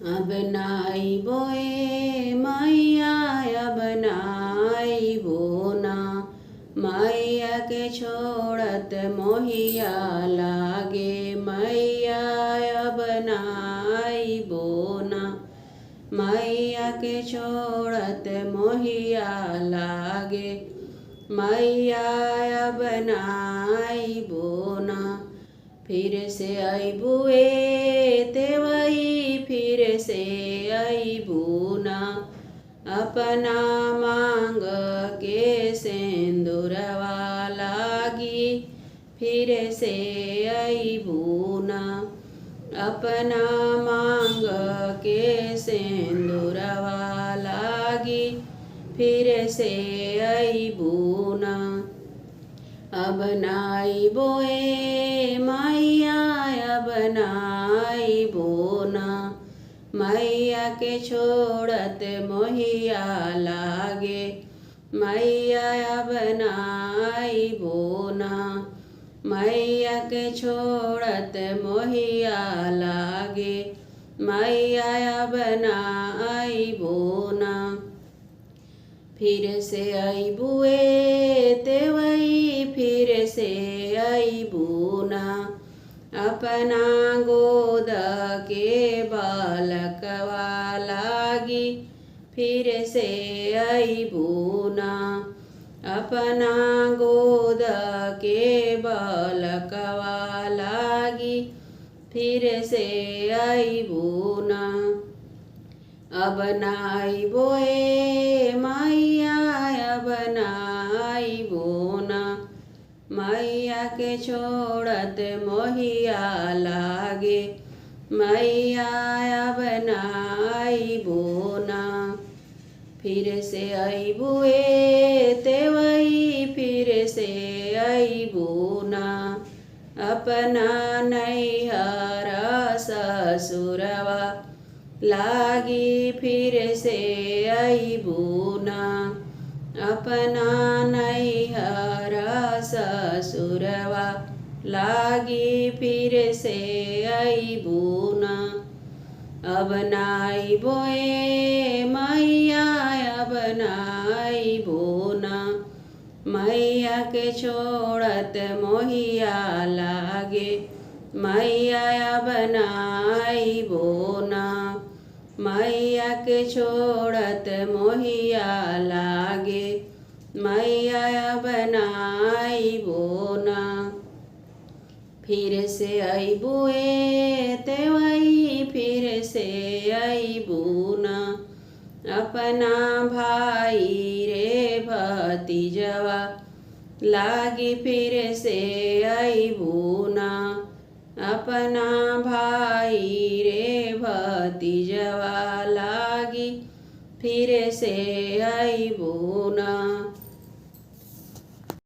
अब नाइबो ए मैया अब नाइबो ना। मैया के छोड़त मोहिया लागे मैया अब नाइबो ना। मैया के छोड़त मोहिया लागे मैया अब नाइबो ना। फिर से अइबू ए तेवही फिर से अइबू ना। अपना मांग के सिंदूरवा लागी फिर से अइबू ना। अपना मांग के सिंदूरवा लागी फिर से अइबू ना। अब नाइबो ए मैया अब नाइबो ना। मैया के छोड़त मोहिया लागे मैया अब नाइबो ना। मैया के छोड़त मोहिया लागे मैया अब नाइबो ना। फिर से अइबू ए तेवही फिर से अइबू ना। अपना गोद के बालकवा लागी फिर से अइबू ना। अपना गोद के बालकवा लागी फिर से अइबू ना। अब नाइबो ए मैया अब नाइबो ना। मैया के छोड़त मोहिया लागे मैया अब नाइबो ना। फिर से अइबू ए तेवही फिर से अइबू ना। अपना नैहर ससुरवा लागी फिर से अइबू ना। अपना नैहर ससुरवा लागी फिर से अइबू ना। अब नाइबो ए मैया अब नाइबो ना। मैया के छोड़त मोहिया लागे मैया अब नाइबो ना। मैया के छोड़त मोहिया लागे मैया अब नाइबो ना। फिर से अइबू ए तेवही फिर से अइबू ना। अपना भाई रे भतीजवा लागी फिर से अइबू ना। अपना भाई रे भतीजवा लागी फिर से अइबू ना।